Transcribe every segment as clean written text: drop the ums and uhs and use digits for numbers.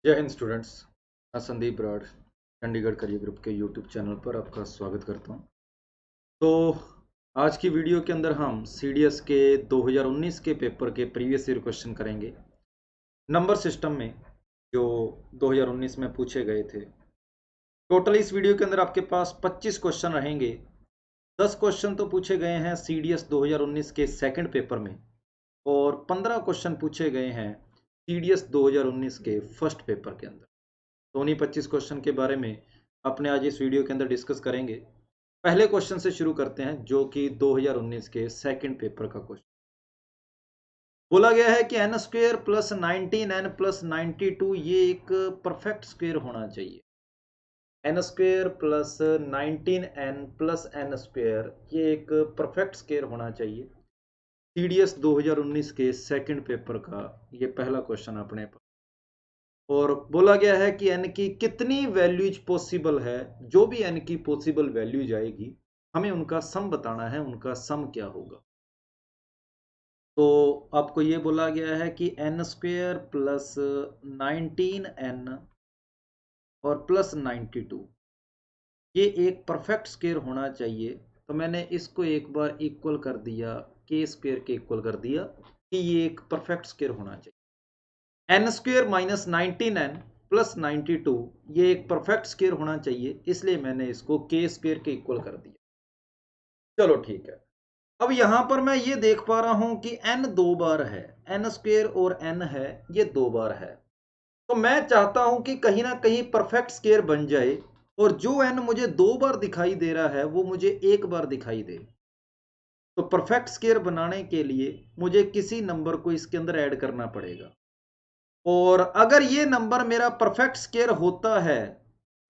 जय हिंद स्टूडेंट्स। मैं Sandeep Brar Chandigarh career group के यूट्यूब चैनल पर आपका स्वागत करता हूं। तो आज की वीडियो के अंदर हम सीडीएस के 2019 के पेपर के प्रीवियस ईयर क्वेश्चन करेंगे नंबर सिस्टम में, जो 2019 में पूछे गए थे। टोटल इस वीडियो के अंदर आपके पास 25 क्वेश्चन रहेंगे। 10 क्वेश्चन तो पूछे गए हैं सीडीएस 2019 के सेकंड पेपर में और 15 क्वेश्चन पूछे गए हैं सीडीएस 2019 के फर्स्ट पेपर के अंदर। तो उन्हीं 25 क्वेश्चन के बारे में अपने आज इस वीडियो के अंदर डिस्कस करेंगे। पहले क्वेश्चन से शुरू करते हैं, जो कि 2019 के सेकंड पेपर का क्वेश्चन। बोला गया है कि N square plus 19n plus 92 ये एक परफेक्ट स्क्वेयर होना चाहिए। N square plus 19n plus n square ये एक परफेक्ट स्क्वेयर होना चाहिए। सीडीएस 2019 के सेकंड पेपर का ये पहला क्वेश्चन अपने पास। और बोला गया है कि n की कितनी वैल्यूज पॉसिबल है। जो भी n की पॉसिबल वैल्यूज आएगी हमें उनका सम बताना है, उनका सम क्या होगा। तो आपको ये बोला गया है कि एन स्क्वेयर प्लस 19n और प्लस 92 ये एक परफेक्ट स्क्वेयर होना चाहिए। तो मैंने इसको एक बार इक्वल कर दिया, के स्क्वेयर के इक्वल कर दिया कि ये एक परफेक्ट स्क्वेयर होना चाहिए। N square minus 19n plus 92 ये एक परफेक्ट स्क्वेयर होना चाहिए, इसलिए मैंने इसको के स्क्वेयर के इक्वल कर दिया। चलो ठीक है। अब यहां पर मैं ये देख पा रहा हूं कि n दो बार है, एन स्क्वेयर और n है, ये दो बार है। तो मैं चाहता हूं कि कहीं ना कहीं परफेक्ट स्क्वेयर बन जाए और जो n मुझे दो बार दिखाई दे रहा है वो मुझे एक बार दिखाई दे। तो परफेक्ट स्क्वेयर बनाने के लिए मुझे किसी नंबर को इसके अंदर ऐड करना पड़ेगा। और अगर ये नंबर मेरा परफेक्ट स्क्वेयर होता है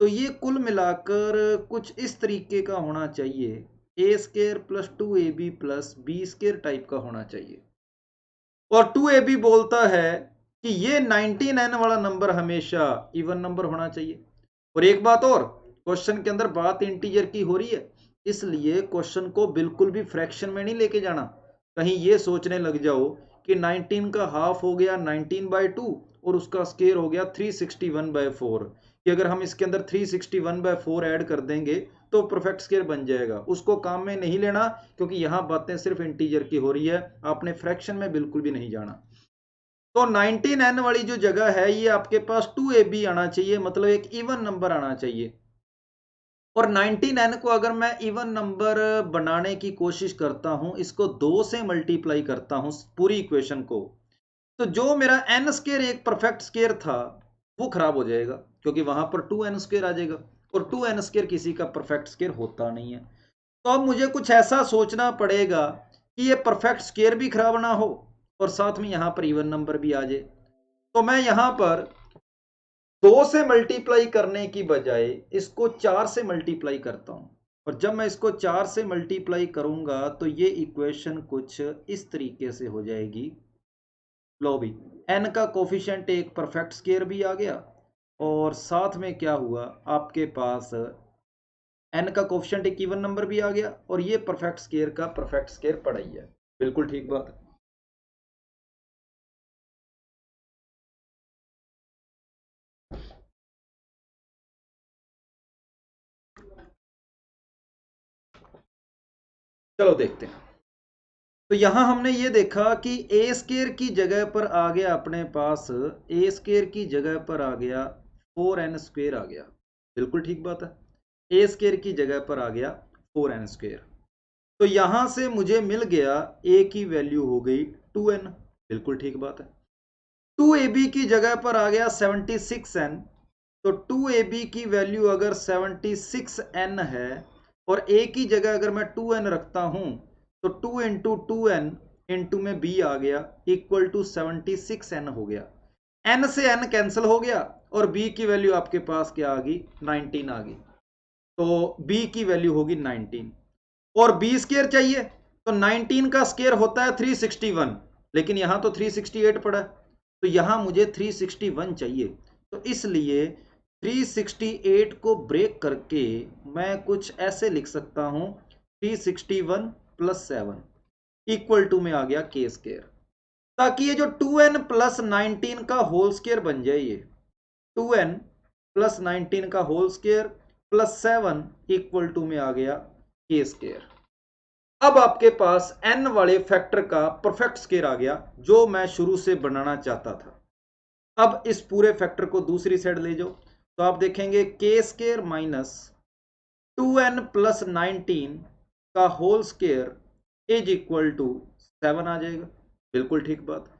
तो ये कुल मिलाकर कुछ इस तरीके का होना चाहिए, A square plus 2ab plus B square type का होना चाहिए। और 2ab बोलता है कि ये 19n वाला नंबर हमेशा इवन नंबर होना चाहिए। और एक बात और, क्वेश्चन के अंदर बात इंटीजर की हो रही है, इसलिए क्वेश्चन को बिल्कुल भी फ्रैक्शन में नहीं लेके जाना। कहीं ये सोचने लग जाओ कि 19 का हाफ हो गया 19/2 और उसका स्क्वायर हो गया 361/4, कि अगर हम इसके अंदर 361/4 ऐड कर देंगे तो परफेक्ट स्क्वायर बन जाएगा। उसको काम में नहीं लेना, क्योंकि यहां बातें सिर्फ इंटीजर की हो रही है, आपने फ्रैक्शन में बिल्कुल भी नहीं जाना। तो 19n वाली जो जगह है ये आपके पास 2ab आना चाहिए, मतलब एक इवन नंबर आना चाहिए। और 19n को अगर मैं इवन नंबर बनाने की कोशिश करता हूं, इसको 2 से मल्टीप्लाई करता हूं पूरी इक्वेशन को, तो जो मेरा n स्क्वायर एक परफेक्ट स्क्वायर था वो खराब हो जाएगा, क्योंकि वहां पर 2n स्क्वायर आ जाएगा और 2n स्क्वायर किसी का परफेक्ट स्क्वायर होता नहीं है। तो अब मुझे कुछ ऐसा सोचना पड़ेगा कि ये परफेक्ट स्क्वायर भी खराब ना हो और साथ में यहां पर इवन नंबर भी आ जाए। तो मैं यहां पर 2 से मल्टीप्लाई करने की बजाय इसको 4 से मल्टीप्लाई करता हूं। और जब मैं इसको 4 से मल्टीप्लाई करूंगा तो ये इक्वेशन कुछ इस तरीके से हो जाएगी। लो भी, n का कोफिशिएंट एक परफेक्ट स्क्वायर भी आ गया और साथ में क्या हुआ, आपके पास n का कोफिशिएंट एक इवन नंबर भी आ गया और ये परफेक्ट स्क्वायर का परफेक्ट स्क्वायर पड़ा ही है। बिल्कुल ठीक बात है। चलो देखते हैं। तो यहां हमने ये देखा कि ए स्क्वायर की जगह पर आ गया अपने पास, ए स्क्वायर की जगह पर आ गया 4n स्क्वायर आ गया। बिल्कुल ठीक बात है, ए स्क्वायर की जगह पर आ गया 4n स्क्वायर। तो यहां से मुझे मिल गया ए की वैल्यू हो गई 2n। बिल्कुल ठीक बात है। 2ab की जगह पर आ गया 76n। तो 2ab की वैल्यू अगर 76n है और a की जगह अगर मैं 2n रखता हूं, तो 2 इंटू 2n इंटू में b आ गया इक्वल टू 76n हो गया। n से n कैंसिल हो गया और b की वैल्यू आपके पास क्या आ गई, 19 आ गई। तो b की वैल्यू होगी 19 और b स्क्वायर चाहिए, तो 19 का स्क्वायर होता है 361, लेकिन यहां तो 368 पड़ा है, तो यहां मुझे 361 चाहिए। तो इसलिए 368 को ब्रेक करके मैं कुछ ऐसे लिख सकता हूं, 361 प्लस 7 इक्वल टू में आ गया के स्क्वायर, ताकि ये जो 2n प्लस 19 का होल स्क्वायर बन जाए ये। 2n प्लस 19 का whole square plus 7 equal to में आ गया k स्क्वायर। अब आपके पास n वाले फैक्टर का परफेक्ट स्क्वायर आ गया जो मैं शुरू से बनाना चाहता था। अब इस पूरे फैक्टर को दूसरी साइड ले जाओ तो आप देखेंगे k square minus 2n plus 19 का whole square is equal to 7 आ जाएगा। बिल्कुल ठीक बात।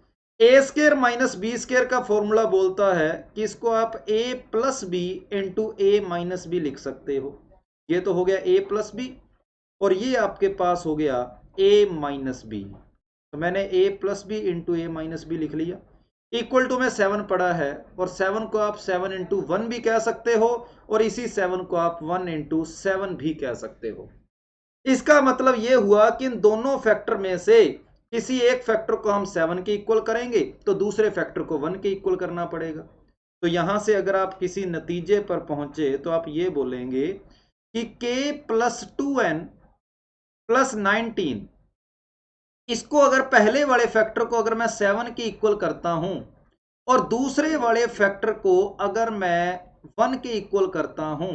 A square minus b square का फॉर्मूला बोलता है कि इसको आप a plus b into a minus b लिख सकते हो। ये तो हो गया a प्लस बी और ये आपके पास हो गया a माइनस बी। तो मैंने a plus b into a minus b लिख लिया। इक्वल टू में 7 पड़ा है और 7 को आप 7 इंटू 1 भी कह सकते हो और इसी 7 को आप 1 इंटू 7 भी कह सकते हो। इसका मतलब यह हुआ कि इन दोनों फैक्टर में से किसी एक फैक्टर को हम 7 के इक्वल करेंगे तो दूसरे फैक्टर को 1 के इक्वल करना पड़ेगा। तो यहां से अगर आप किसी नतीजे पर पहुंचे तो आप ये बोलेंगे कि k प्लस 2n प्लस 19 इसको अगर पहले वाले फैक्टर को अगर मैं 7 के इक्वल करता हूं और दूसरे वाले फैक्टर को अगर मैं 1 के इक्वल करता हूं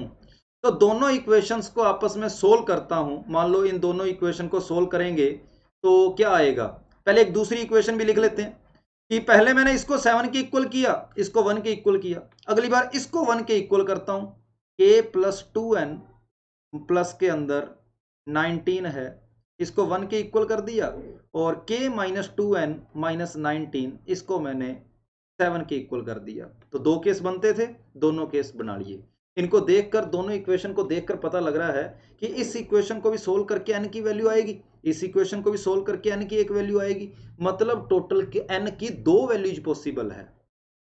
तो दोनों इक्वेशंस को आपस में सोल्व करता हूं। मान लो इन दोनों इक्वेशन को सोल्व करेंगे तो क्या आएगा। पहले एक दूसरी इक्वेशन भी लिख लेते हैं कि पहले मैंने इसको 7 के इक्वल किया, इसको 1 के इक्वल किया, अगली बार इसको 1 के इक्वल करता हूं। k प्लस 2n प्लस के अंदर 19 है, इसको 1 के इक्वल कर दिया और k माइनस 2n माइनस 19 इसको मैंने 7 के इक्वल कर दिया। तो दो केस बनते थे, दोनों केस बना लिए। इनको देखकर, दोनों इक्वेशन को देखकर पता लग रहा है कि इस इक्वेशन को भी सोल्व करके n की वैल्यू आएगी, इस इक्वेशन को भी सोल्व करके n की एक वैल्यू आएगी। मतलब टोटल n की दो वैल्यूज पॉसिबल है।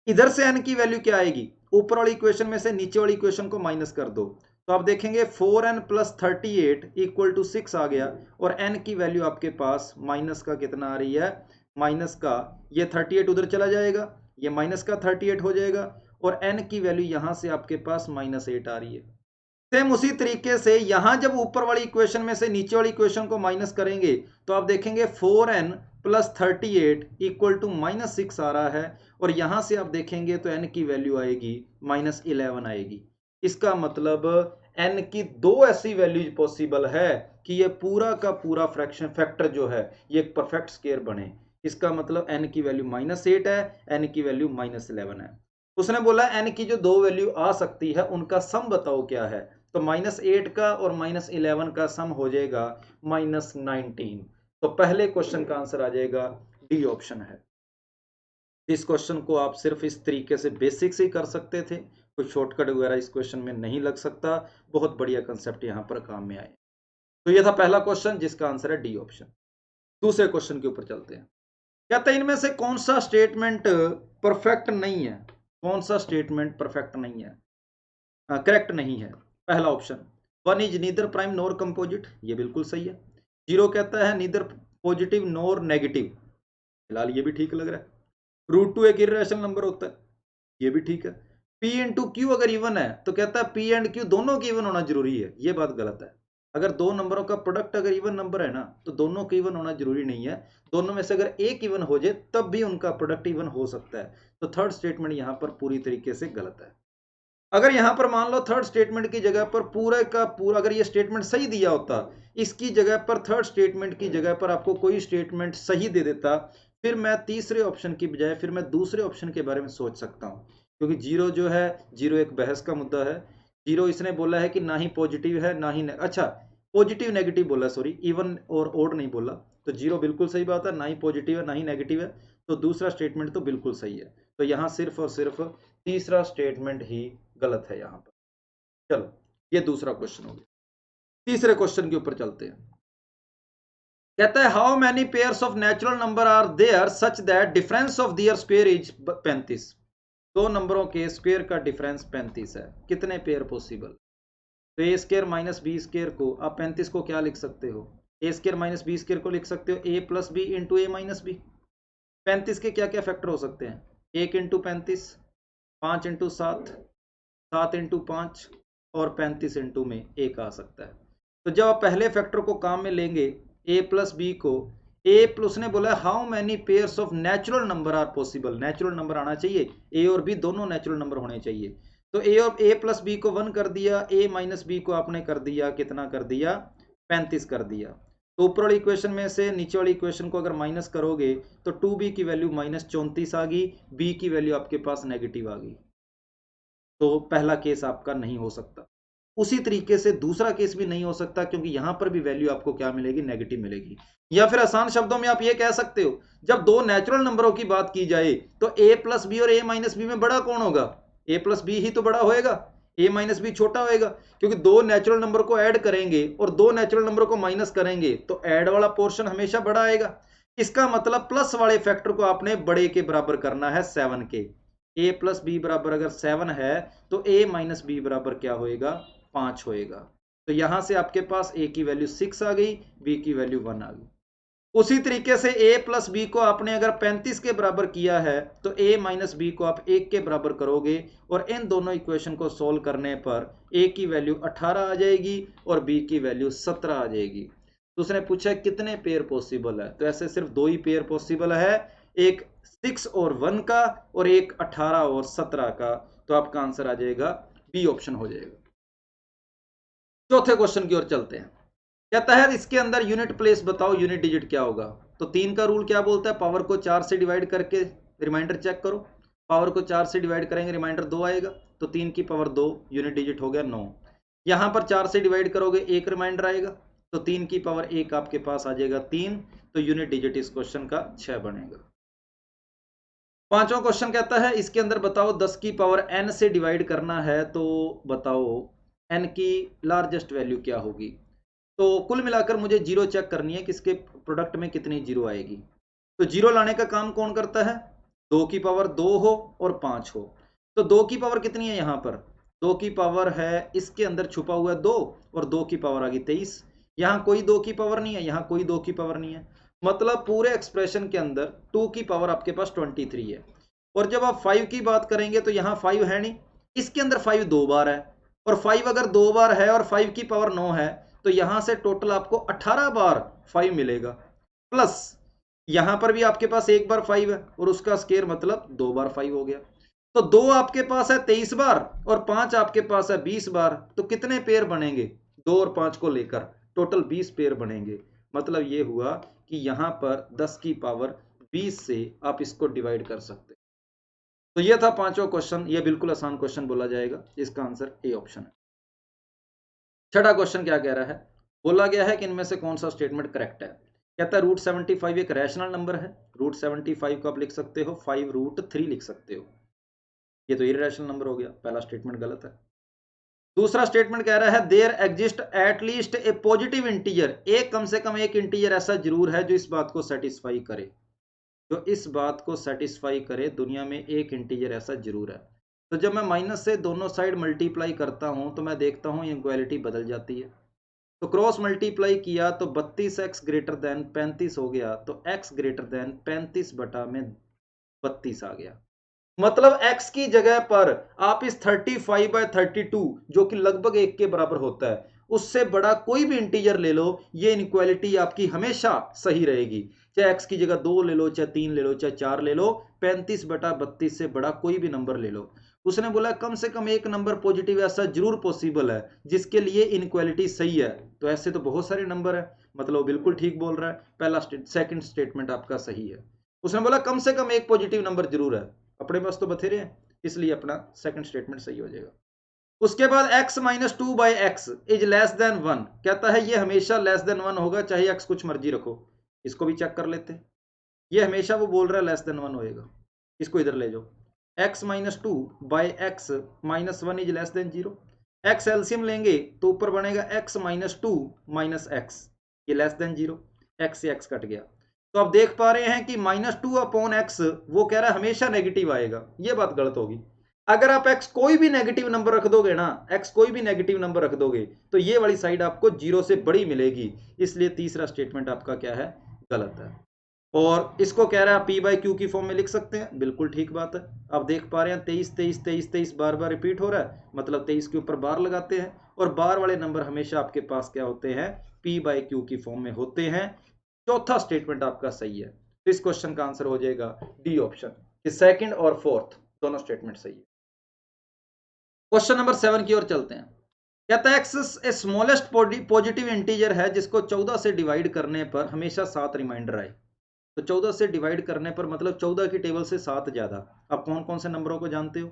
इधर से n की वैल्यू क्या आएगी, ऊपर वाली इक्वेशन में से नीचे वाली इक्वेशन को माइनस कर दो तो आप देखेंगे 4n प्लस 38 इक्वल टू 6 आ गया और n की वैल्यू आपके पास माइनस का कितना आ रही है, माइनस का ये 38 उधर चला जाएगा, ये माइनस का 38 हो जाएगा और n की वैल्यू यहां से आपके पास -8 आ रही है। सेम उसी तरीके से यहां जब ऊपर वाली इक्वेशन में से नीचे वाली इक्वेशन को माइनस करेंगे तो आप देखेंगे 4n प्लस 38 इक्वल टू -6 आ रहा है और यहां से आप देखेंगे तो n की वैल्यू आएगी -11 आएगी। इसका मतलब n की दो ऐसी वैल्यूज पॉसिबल है कि ये पूरा का पूरा फ्रैक्शन फैक्टर जो है ये एक परफेक्ट स्क्वायर बने। इसका मतलब n की वैल्यू -8 है, n की वैल्यू -11 है। उसने बोला n की जो दो वैल्यू आ सकती है उनका सम बताओ क्या है, तो -8 का और -11 का सम हो जाएगा -19। तो पहले क्वेश्चन का आंसर आ जाएगा डी ऑप्शन है। इस क्वेश्चन को आप सिर्फ इस तरीके से बेसिक से ही कर सकते थे, कोई शॉर्टकट वगैरह इस क्वेश्चन में नहीं लग सकता। बहुत बढ़िया कंसेप्ट यहां पर काम में आए। तो यह था पहला क्वेश्चन जिसका आंसर है डी ऑप्शन। दूसरे क्वेश्चन के ऊपर चलते हैं। कहते हैं इनमें से कौन सा स्टेटमेंट परफेक्ट नहीं है, कौन सा स्टेटमेंट परफेक्ट नहीं है, करेक्ट नहीं है। पहला option 1 is neither prime nor composite, ये बिल्कुल सही है। 0 कहता है नीदर पॉजिटिव नॉर नेगेटिव, फिलहाल ये भी ठीक लग रहा है। √2 एक इर्रेशनल नंबर होता है, ये भी ठीक है। P इंटू क्यू अगर इवन है तो कहता है P एंड Q दोनों की इवन होना जरूरी है, ये बात गलत है। अगर दो नंबरों का प्रोडक्ट अगर इवन नंबर है ना तो दोनों का इवन होना जरूरी नहीं है। दोनों में से अगर एक इवन हो जाए तब भी उनका प्रोडक्ट इवन हो सकता है। तो थर्ड स्टेटमेंट यहां पर पूरी तरीके से गलत है। अगर यहां पर मान लो थर्ड स्टेटमेंट की जगह पर पूरा का पूरा अगर ये स्टेटमेंट सही दिया होता, इसकी जगह पर थर्ड स्टेटमेंट की जगह पर आपको कोई स्टेटमेंट सही दे देता, फिर मैं तीसरे ऑप्शन की बजाय फिर मैं दूसरे ऑप्शन के बारे में सोच सकता हूं। क्योंकि 0 जो है, 0 एक बहस का मुद्दा है। 0 इसने बोला है कि ना ही पॉजिटिव है ना ही अच्छा पॉजिटिव नेगेटिव बोला, सॉरी इवन और ओड नहीं बोला। तो 0 बिल्कुल सही बात है, ना ही पॉजिटिव है ना ही नेगेटिव है। तो दूसरा स्टेटमेंट तो बिल्कुल सही है। तो यहाँ सिर्फ और सिर्फ तीसरा स्टेटमेंट ही गलत है यहाँ पर। चलो ये दूसरा क्वेश्चन हो गया। तीसरे क्वेश्चन के ऊपर चलते हैं। कहता है how many pairs of natural number are there such that difference of their square is 35। दो नंबरों के स्क्वायर का डिफरेंस 35 है, कितने पेयर पॉसिबल। तो ए स्क्वायर माइनस बी स्क्वायर को आप 35 को क्या लिख सकते हो, ए स्क्वायर माइनस बी स्क्वायर को लिख सकते हो ए plus b into a minus B. 35 के क्या क्या फैक्टर हो सकते हैं, 1 इंटू 35, 5 इंटू 7, 7 इंटू 5 और 35 इंटू में 1 आ सकता है। तो जब आप पहले फैक्टर को काम में लेंगे ए प्लस बी को ए प्लस ने बोला how many pairs of natural number are possible, natural number आना चाहिए, ए और बी दोनों नेचुरल नंबर होने चाहिए। तो ए और ए प्लस बी को 1 कर दिया, ए माइनस बी को आपने कर दिया कितना कर दिया 35 कर दिया। तो ऊपर वाली इक्वेशन में से नीचे वाली इक्वेशन को अगर माइनस करोगे तो 2b की वैल्यू -34 आ गई, बी की वैल्यू आपके पास नेगेटिव आ गई। तो पहला केस आपका नहीं हो सकता। उसी तरीके से दूसरा केस भी नहीं हो सकता, क्योंकि यहां पर भी वैल्यू आपको क्या मिलेगी, नेगेटिव मिलेगी। या फिर आसान शब्दों में आप ये कह सकते हो, जब दो नेचुरल नंबरों की बात की जाए तो a प्लस बी और a माइनस बी में बड़ा कौन होगा, a प्लस बी ही तो बड़ा होएगा, a माइनस बी छोटा होएगा। क्योंकि दो नेचुरल नंबर को ऐड करेंगे और दो नेचुरल नंबर को माइनस करेंगे तो ऐड वाला पोर्शन हमेशा बड़ा आएगा। इसका मतलब प्लस वाले फैक्टर को आपने बड़े के बराबर करना है 7 के। a प्लस बी बराबर अगर 7 है तो a माइनस बी बराबर क्या होएगा, 5 होएगा। तो यहां से आपके पास a की वैल्यू 6 आ गई, b की वैल्यू 1 आ गई। उसी तरीके से a प्लस बी को आपने अगर 35 के बराबर किया है तो a माइनस बी को आप 1 के बराबर करोगे और इन दोनों इक्वेशन को सोल्व करने पर a की वैल्यू 18 आ जाएगी और b की वैल्यू 17 आ जाएगी। तो उसने पूछा कितने पेयर पॉसिबल है, तो ऐसे सिर्फ दो ही पेयर पॉसिबल है, एक 6 और 1 का और एक 18 और 17 का। तो आपका आंसर आ जाएगा बी ऑप्शन हो जाएगा। चौथे क्वेश्चन की ओर चलते हैं। कहता है इसके अंदर यूनिट प्लेस बताओ, यूनिट डिजिट क्या होगा। तो 3 का रूल क्या बोलता है, पावर को 4 से डिवाइड करके रिमाइंडर चेक करो। पावर को 4 से डिवाइड करेंगे रिमाइंडर 2 आएगा, तो 3 की पावर 2 यूनिट डिजिट हो गया 9। यहां पर 4 से डिवाइड करोगे एक रिमाइंडर आएगा, तो 3 की पावर 1 आपके पास आ जाएगा 3। तो यूनिट डिजिट इस क्वेश्चन का 6 बनेगा। पांचवा क्वेश्चन कहता है इसके अंदर बताओ 10 की पावर n से डिवाइड करना है, तो बताओ n की लार्जेस्ट वैल्यू क्या होगी। तो कुल मिलाकर मुझे जीरो चेक करनी है कि इसके प्रोडक्ट में कितनी जीरो आएगी। तो जीरो लाने का काम कौन करता है, 2 की पावर 2 हो और 5 हो। तो 2 की पावर कितनी है, यहां पर 2 की पावर है, इसके अंदर छुपा हुआ है 2 और 2 की पावर आ गई 23। यहां कोई 2 की पावर नहीं है, यहां कोई 2 की पावर नहीं है, मतलब पूरे एक्सप्रेशन के अंदर 2 की पावर आपके पास 23 है। और जब आप 5 की बात करेंगे तो यहां 5 है नहीं, इसके अंदर 5 दो बार है, और 5 अगर दो बार है और 5 की पावर 9 है तो यहां से टोटल आपको 18 बार 5 मिलेगा। प्लस यहां पर भी आपके पास एक बार 5 है और उसका स्केयर मतलब 2 बार 5 हो गया। तो 2 आपके पास है 23 बार और 5 आपके पास है 20 बार। तो कितने पेयर बनेंगे, 2 और 5 को लेकर टोटल 20 पेयर बनेंगे। मतलब ये हुआ कि यहां पर 10 की पावर 20 से आप इसको डिवाइड कर सकते। तो ये था पांचवा क्वेश्चन, ये बिल्कुल आसान क्वेश्चन बोला जाएगा, इसका आंसर ए ऑप्शन है। छठा क्वेश्चन क्या कह रहा है, बोला गया है कि इनमें से कौन सा स्टेटमेंट करेक्ट है। कहता है रूट 75 एक रैशनल नंबर है, रूट 75 को आप लिख सकते हो 5 रूट 3 लिख सकते हो, ये तो इररेशनल नंबर हो गया, पहला स्टेटमेंट गलत है। दूसरा स्टेटमेंट कह रहा है there exist at least a positive integer, एक कम से कम एक इंटीजर ऐसा जरूर है जो इस बात को सेटिस्फाई करे, जो इस बात को सेटिस्फाई करे, दुनिया में एक इंटीजर ऐसा जरूर है। तो जब मैं माइनस से दोनों साइड मल्टीप्लाई करता हूं तो मैं देखता हूं इनक्वालिटी बदल जाती है। तो क्रॉस मल्टीप्लाई किया तो 32x ग्रेटर देन 35 हो गया, तो x ग्रेटर देन 35 बटा में 32 आ गया। मतलब x की जगह पर आप इस 35/32 जो कि लगभग 1 के बराबर होता है, उससे बड़ा कोई भी इंटीजर ले लो, ये इनक्वालिटी आपकी हमेशा सही रहेगी। चाहे x की जगह 2 ले लो, चाहे 3 ले लो, चाहे 4 ले लो, 35/32 से बड़ा कोई भी नंबर ले लो। उसने बोला कम से कम एक नंबर पॉजिटिव ऐसा जरूर पॉसिबल है जिसके लिए इनक्वालिटी सही है। तो ऐसे तो बहुत सारे नंबर है, मतलब बिल्कुल ठीक बोल रहा है, पहला सेकंड स्टेटमेंट आपका सही है। उसने बोला कम से कम एक पॉजिटिव नंबर जरूर है, अपने पास तो बथेरे हैं, इसलिए अपना सेकंड स्टेटमेंट सही हो जाएगा। उसके बाद x minus 2/x is less than 1, कहता है ये हमेशा लेस देन 1 होगा, चाहे x कुछ मर्जी रखो। इसको भी चेक कर लेते हैं, ये हमेशा वो बोल रहा है लेस देन 1 होएगा, इसको इधर ले जाओ। x minus 2/x minus 1 is less than 0, x एल्सियम लेंगे तो ऊपर बनेगा x माइनस 2 माइनस x, ये लेस देन 0, x से x कट गया। तो आप देख पा रहे हैं कि -2/x वो कह रहा है हमेशा नेगेटिव आएगा, ये बात गलत होगी। अगर आप x कोई भी नेगेटिव नंबर रख दोगे ना, x कोई भी नेगेटिव नंबर रख दोगे तो ये वाली साइड आपको 0 से बड़ी मिलेगी, इसलिए तीसरा स्टेटमेंट आपका क्या है, गलत है। और इसको कह रहा है p/q की फॉर्म में लिख सकते हैं, बिल्कुल ठीक बात है। आप देख पा रहे हैं 23 23 23 23 बार बार रिपीट हो रहा है, मतलब 23 के ऊपर बार लगाते हैं, और बार वाले नंबर हमेशा आपके पास क्या होते हैं, p/q की फॉर्म में होते हैं। चौथा स्टेटमेंट आपका सही है। तो इस क्वेश्चन का आंसर हो जाएगा डी ऑप्शन, कि सेकंड और फोर्थ दोनों स्टेटमेंट सही है। क्वेश्चन नंबर 7 की ओर चलते हैं। कहता है एक्स ए स्मॉलेस्ट पॉजिटिव इंटीजर है जिसको 14 से डिवाइड करने पर हमेशा 7 रिमाइंडर आए। तो 14 से डिवाइड करने पर मतलब 14 की टेबल से 7 ज्यादा। आप कौन कौन से नंबरों को जानते हो?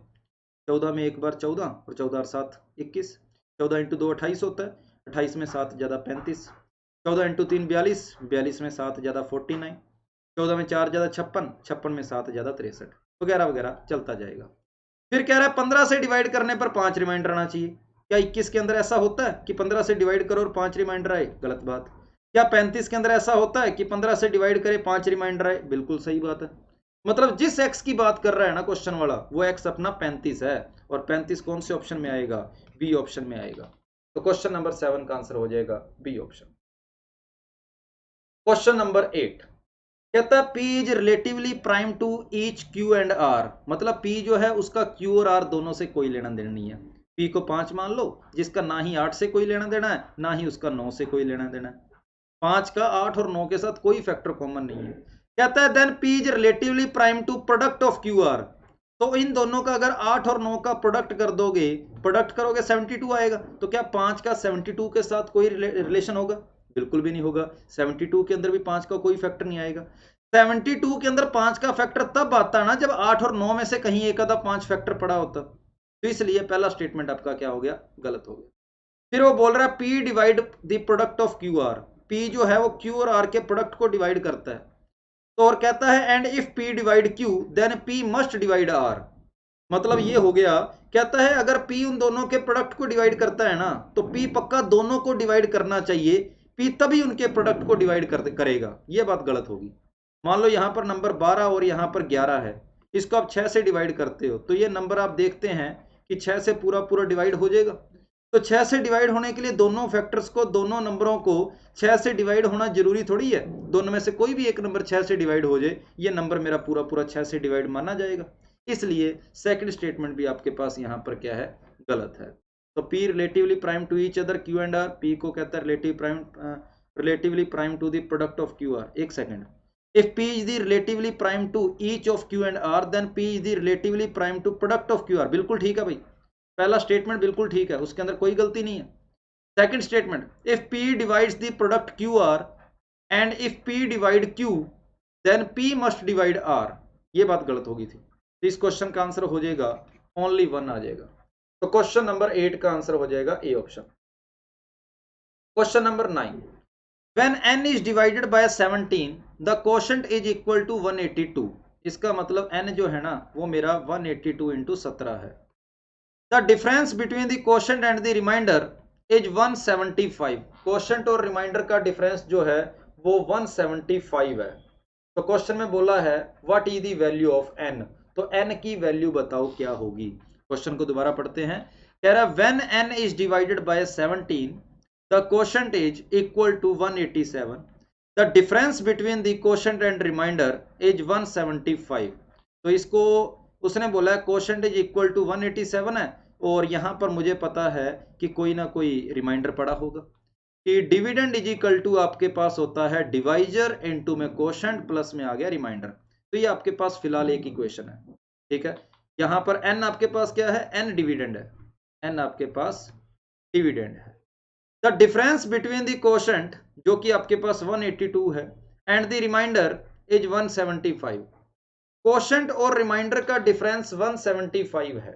14 में एक बार 14 और 14 और 7 21। 14 इंटू 2 28 होता है, 28 में 7 ज्यादा 35। 14 इंटू 3 42, 42 में 7 ज्यादा 49। 14 में 4 ज्यादा 56, 56 में 7 ज्यादा 63, वगैरह वगैरह चलता जाएगा। फिर कह रहा है 15 से डिवाइड करने पर 5 रिमाइंडर आना चाहिए। क्या 21 के अंदर ऐसा होता है कि 15 से डिवाइड करो और 5 रिमाइंडर आए? गलत बात। क्या 35 के अंदर ऐसा होता है कि 15 से डिवाइड करे 5 रिमाइंडर आए? बिल्कुल सही बात है। मतलब जिस एक्स की बात कर रहा है ना क्वेश्चन वाला, वो एक्स अपना 35 है, और 35 कौन से ऑप्शन में आएगा? बी ऑप्शन में आएगा। तो क्वेश्चन नंबर 7 का आंसर हो जाएगा बी ऑप्शन। क्वेश्चन नंबर 8 कहता है P is relatively prime to each Q and R। मतलब P जो है उसका Q और R दोनों से कोई लेना देना नहीं है। P को 5 मान लो, जिसका ना ही 8 से कोई लेना देना है, ना ही उसका 9 से कोई लेना देना है। 5 का 8 और 9 के साथ कोई फैक्टर कॉमन नहीं है। कहता है then P is relatively prime to product of QR। तो इन दोनों का अगर 8 और 9 का प्रोडक्ट कर दोगे, प्रोडक्ट करोगे 72 आएगा। तो क्या 5 का 72 के साथ कोई रिलेशन होगा? बिल्कुल भी नहीं होगा। 72 के अंदर भी 5 का कोई फैक्टर नहीं आएगा। 72 के अंदर 5 का फैक्टर तब आता है ना जब 8 और 9 में से कहीं एक आधा 5 फैक्टर पड़ा होता। तो इसलिए पहला स्टेटमेंट आपका क्या हो गया? गलत हो गया। फिर वो बोल रहा है P divide the product of QR। P जो है वो Q और R के प्रोडक्ट को डिवाइड करता है। तो और कहता है and if P divide Q then P must divide R। मतलब ये हो गया, कहता है अगर P उन दोनों के प्रोडक्ट को डिवाइड करता है ना, तो P पक्का दोनों को डिवाइड करना चाहिए। P तभी उनके प्रोडक्ट को डिवाइड करेगा। ये बात गलत होगी। मान लो यहां पर नंबर 12 और यहां पर 11 है, इसको आप 6 से डिवाइड करते हो, तो ये नंबर आप देखते हैं कि 6 से पूरा पूरा डिवाइड हो जाएगा। तो 6 से डिवाइड होने के लिए दोनों फैक्टर्स को, दोनों नंबरों को 6 से डिवाइड होना जरूरी थोड़ी है। दोनों में से कोई भी एक नंबर 6 से डिवाइड हो जाए, ये नंबर मेरा पूरा पूरा 6 से डिवाइड माना जाएगा। इसलिए सेकंड स्टेटमेंट भी आपके पास यहाँ पर क्या है? गलत है। तो P relatively prime to each other Q and R। P को कहता है relatively prime to the product of QR। एक second. If P is the relatively prime to each of Q and R, then P is the relatively prime to product of QR। बिल्कुल ठीक है भाई, पहला statement बिल्कुल ठीक है, उसके अंदर कोई गलती नहीं है। Second statement, if P divides the product QR and if P divide Q then P must divide R। ये बात गलत होगी थी। तो इस क्वेश्चन का आंसर हो जाएगा ओनली 1 आ जाएगा। तो क्वेश्चन नंबर 8 का आंसर हो जाएगा A option. Question number 9, when n is divided by 17 the quotient is equal to 182। इसका मतलब n जो है ना वो मेरा 182 इंटू 17 है। The difference between the quotient and the remainder is 175। Quotient और रिमाइंडर का डिफरेंस जो है वो 175 है। तो क्वेश्चन में बोला है what is the value of n। तो n की वैल्यू बताओ क्या होगी। क्वेश्चन को दोबारा पढ़ते हैं। कह रहा है when n is divided by 17 the quotient is equal to 187। the difference between the quotient and remainder is 175। तो इसको उसने बोला है quotient is equal to 187 है, और यहां पर मुझे पता है कि कोई ना कोई रिमाइंडर पड़ा होगा कि डिविडेंड इज इक्वल टू आपके पास होता है डिवाइजर इनटू में क्वोशंट प्लस में आ गया रिमाइंडर। तो ये आपके पास फिलहाल एक इक्वेशन है, ठीक है। यहां पर n आपके पास क्या है? n डिविडेंड है, n आपके पास डिविडेंड है। The difference between the quotient जो कि आपके पास 182 है and the remainder is 175। Quotient और रिमाइंडर का डिफरेंस 175 है।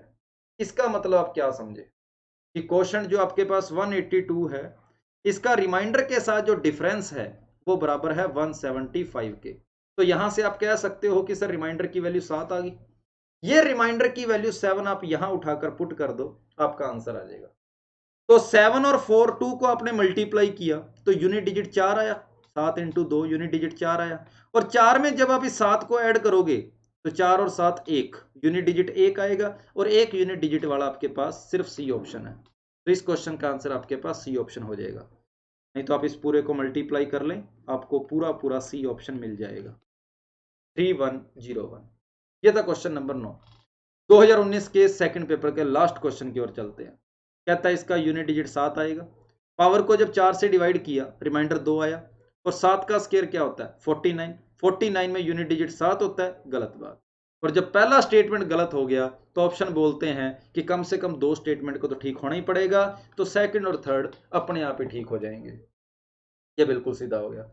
इसका मतलब आप क्या समझे कि क्वोशंट जो आपके पास 182 है, इसका रिमाइंडर के साथ जो डिफरेंस है वो बराबर है 175 के। तो यहां से आप कह सकते हो कि सर रिमाइंडर की वैल्यू 7 आ गई। ये रिमाइंडर की वैल्यू 7 आप यहां उठाकर पुट कर दो, आपका आंसर आ जाएगा। तो 7 और 4 2 को आपने मल्टीप्लाई किया तो यूनिट डिजिट 4 आया। 7 इंटू 2 यूनिट डिजिट 4 आया। और 4 में जब आप इस 7 को ऐड करोगे तो 4 और 7 1, यूनिट डिजिट 1 आएगा, और एक यूनिट डिजिट वाला आपके पास सिर्फ सी ऑप्शन है। तो इस क्वेश्चन का आंसर आपके पास सी ऑप्शन हो जाएगा। नहीं तो आप इस पूरे को मल्टीप्लाई कर लें, आपको पूरा पूरा सी ऑप्शन मिल जाएगा। 3101। ये था क्वेश्चन नंबर 9। 2019 के सेकंड पेपर के लास्ट क्वेश्चन की ओर चलते हैं। कहता है इसका यूनिट डिजिट 7 आएगा। पावर को जब 4 से डिवाइड किया रिमाइंडर 2 आया, और 7 का स्क्वायर क्या होता है 49। 49 में यूनिट डिजिट 7 होता है, गलत बात। और जब पहला स्टेटमेंट गलत हो गया तो ऑप्शन बोलते हैं कि कम से कम 2 स्टेटमेंट को तो ठीक होना ही पड़ेगा, तो सेकंड और थर्ड अपने आप ही ठीक हो जाएंगे। ये बिल्कुल सीधा हो गया।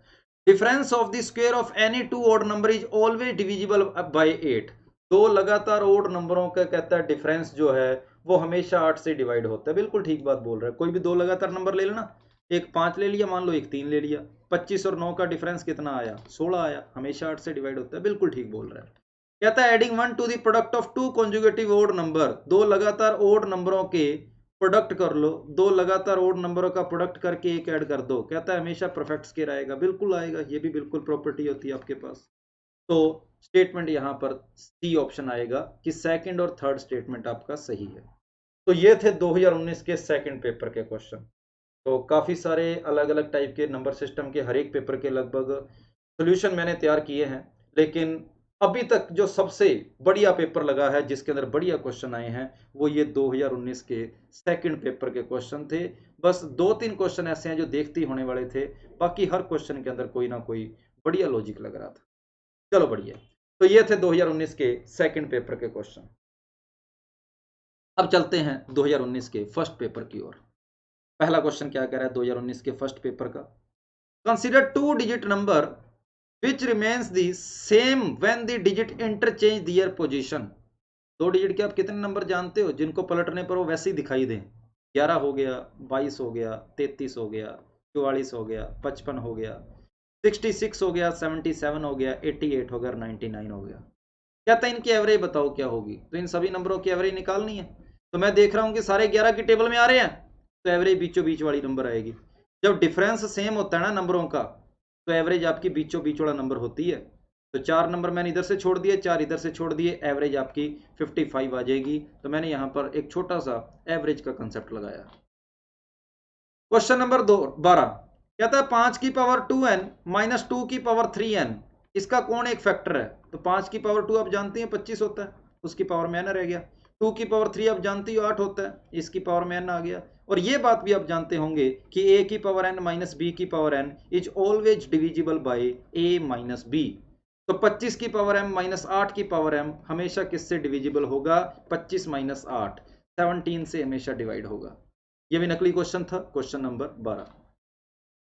Difference of the square of any two odd number is always divisible by 8। दो लगातार ऑड नंबरों का कहता है डिफरेंस जो है वो हमेशा 8 से डिवाइड होता है। बिल्कुल ठीक बात बोल रहा है। कोई भी दो लगातार नंबर ले लेना, एक 5 ले लिया, मान लो एक 3 ले लिया, 25 और 9 का डिफरेंस कितना आया 16 आया, हमेशा 8 से डिवाइड होता है। बिल्कुल ठीक बोल रहा है। कहता है adding 1 to the product of 2 consecutive odd number, दो लगातार ओड नंबरों के प्रोडक्ट कर लो, दो लगातार ओड नंबरों का प्रोडक्ट करके एक ऐड कर दो, कहता है हमेशा परफेक्ट स्क्वायर आएगा। बिल्कुल आएगा, ये भी बिल्कुल प्रॉपर्टी होती है आपके पास। तो स्टेटमेंट यहां पर सी ऑप्शन आएगा कि सेकंड और थर्ड स्टेटमेंट आपका सही है। तो ये थे 2019 के सेकंड पेपर के क्वेश्चन। तो काफी सारे अलग अलग टाइप के नंबर सिस्टम के हर एक पेपर के लगभग सोल्यूशन मैंने तैयार किए हैं, लेकिन अभी तक जो सबसे बढ़िया पेपर लगा है जिसके अंदर बढ़िया क्वेश्चन आए हैं वो ये 2019 के सेकंड पेपर के क्वेश्चन थे। बस 2-3 क्वेश्चन ऐसे हैं जो देखते ही होने वाले थे, बाकी हर क्वेश्चन के अंदर कोई ना कोई बढ़िया लॉजिक लग रहा था। चलो बढ़िया। तो ये थे 2019 के सेकंड पेपर के क्वेश्चन। अब चलते हैं 2019 के फर्स्ट पेपर की ओर। पहला क्वेश्चन क्या कह रहा है 2019 के फर्स्ट पेपर का। Consider 2 digit number which remains the same when the digit interchange their position। 2 digit के आप कितने नंबर जानते हो जिनको पलटने पर वो वैसे ही दिखाई दें? 11 हो गया, 22 हो गया, 33 हो गया, 44 हो गया, 55 हो गया, 66 हो गया, 77 हो गया, 88 हो गया, 99 हो गया। कहता है इनकी एवरेज बताओ क्या होगी। तो इन सभी नंबरों की एवरेज निकालनी है। तो मैं देख रहा हूं कि सारे 11 की टेबल में आ रहे हैं, तो एवरेज बीचों बीच वाली नंबर आएगी। जब डिफरेंस सेम होता है ना नंबरों का, तो एवरेज आपकी बीचों बीच वाला नंबर होती है। तो 4 नंबर मैंने इधर से छोड़ दिए, 4 इधर से छोड़ दिए, एवरेज आपकी 55 आ जाएगी। तो मैंने यहां पर एक छोटा सा एवरेज का कंसेप्ट लगाया। क्वेश्चन नंबर 12 कहता है 5 की पावर 2n माइनस 2 की पावर 3n, इसका कौन एक फैक्टर है। तो 5 की पावर 2 आप जानती हैं 25 होता है, उसकी पावर में n रह गया। 2 की पावर 3 आप जानती हो 8 होता है, इसकी पावर में n आ गया। और ये बात भी आप जानते होंगे कि a की पावर n माइनस b की power n is always divisible by a minus b। तो 25 की पावर m माइनस 8 की पावर m हमेशा किससे डिविजिबल होगा? 25 माइनस 8 17 से हमेशा डिवाइड होगा। ये भी नकली क्वेश्चन था, क्वेश्चन नंबर 12।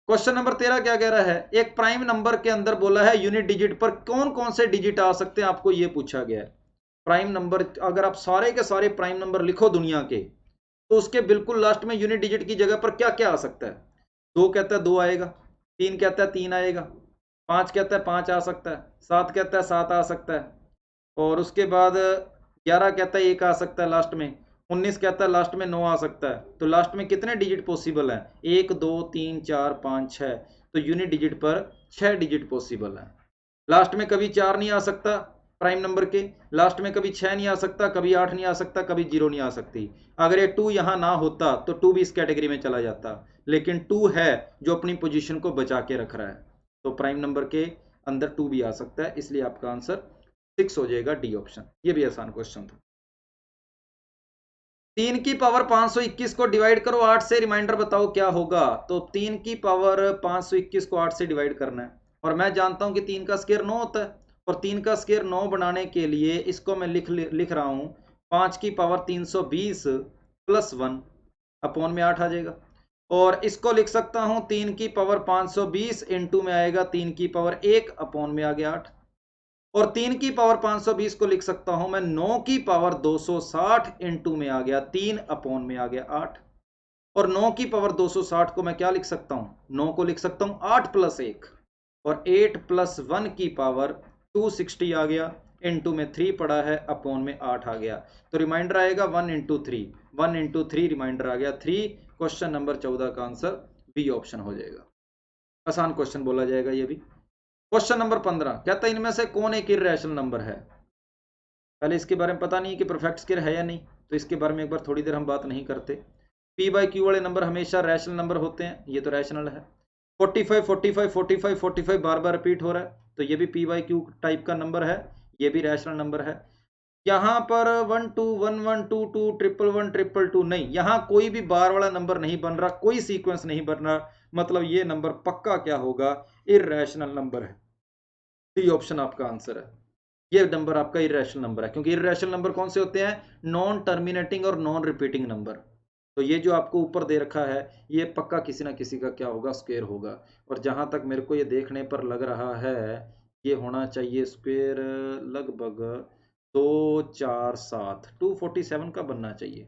क्वेश्चन नंबर 13 क्या कह रहा है, एक प्राइम नंबर के अंदर बोला है यूनिट डिजिट पर कौन कौन से डिजिट आ सकते हैं, आपको ये पूछा गया है। प्राइम नंबर अगर आप सारे के सारे प्राइम नंबर लिखो दुनिया के, तो उसके बिल्कुल लास्ट में यूनिट डिजिट की जगह पर क्या क्या आ सकता है। 2 कहता है 2 आएगा, 3 कहता है 3 आएगा, 5 कहता है 5 आ सकता है, 7 कहता है 7 आ सकता है, और उसके बाद 11 कहता है 1 आ सकता है लास्ट में, 19 कहता है लास्ट में 9 आ सकता है। तो लास्ट में कितने डिजिट पॉसिबल हैं? 1 2 3 4 5 6। तो यूनिट डिजिट पर 6 डिजिट पॉसिबल है। लास्ट में कभी 4 नहीं आ सकता प्राइम नंबर के, लास्ट में कभी 6 नहीं आ सकता, कभी 8 नहीं आ सकता, कभी 0 नहीं आ सकती। अगर ये 2 यहां ना होता तो 2 भी इस कैटेगरी में चला जाता, लेकिन 2 है जो अपनी पोजीशन को बचा के रख रहा है। तो प्राइम नंबर के अंदर 2 भी आ सकता है, इसलिए आपका आंसर 6 हो जाएगा, डी ऑप्शन। ये भी आसान क्वेश्चन था। 3 की पावर 521 को डिवाइड करो 8 से, रिमाइंडर बताओ क्या होगा। तो 3 की पावर 521 को 8 से डिवाइड करना है, और मैं जानता हूं कि 3 का स्क्वायर 9 होता है, और 3 का स्क्वायर 9 बनाने के लिए इसको मैं लिख रहा हूं 5 की पावर 320 प्लस 1 अपॉन में 8 आ जाएगा। और इसको लिख सकता हूं 3 की पावर 520 इंटू में आएगा 3 की पावर 1 अपॉन में आ गया 8। और 3 की पावर 520 को लिख सकता हूं मैं 9 की पावर 260 इंटू में आ गया 3 अपॉन में आ गया 8। और 9 की पावर 260 को मैं क्या लिख सकता हूं? 9 को लिख सकता हूं 8 प्लस 1, और 8 प्लस 1 की पावर 260 आ गया, इंटू में 3 पड़ा है, अपॉन में 8 आ गया। तो रिमाइंडर आएगा 1 इंटू 3, 1 इंटू 3 रिमाइंडर आ गया 3। क्वेश्चन नंबर 14 का आंसर बी ऑप्शन हो जाएगा। आसान क्वेश्चन बोला जाएगा ये भी। क्वेश्चन नंबर 15 कहता है इनमें से कौन एक इर्रेशनल नंबर है। पहले इसके बारे में पता नहीं है कि परफेक्ट स्क्वायर है या नहीं, तो इसके बारे में एक बार थोड़ी देर हम बात नहीं करते। पी बाई क्यू वाले नंबर हमेशा रैशनल नंबर होते हैं, ये तो रैशनल है। 45 45 45 45 बार बार रिपीट हो रहा है, तो ये भी पी बाई क्यू टाइप का नंबर है, ये भी रैशनल नंबर है। यहाँ पर 1 2 1 1 2 2 1 1 1 2 2 नहीं, यहाँ कोई भी बार वाला नंबर नहीं बन रहा, कोई सीक्वेंस नहीं बन रहा, मतलब ये नंबर पक्का क्या होगा, इर्रेशनल नंबर है। डी ऑप्शन आपका आंसर है। ये नंबर आपका इर्रेशनल नंबर है, क्योंकि इर्रेशनल नंबर कौन से होते हैं, नॉन टर्मिनेटिंग और नॉन रिपीटिंग नंबर। तो ये जो आपको ऊपर दे रखा है ये पक्का किसी ना किसी का क्या होगा, स्क्वायर होगा। और जहां तक मेरे को ये देखने पर लग रहा है ये होना चाहिए स्क्वायर लगभग 247 247 का बनना चाहिए,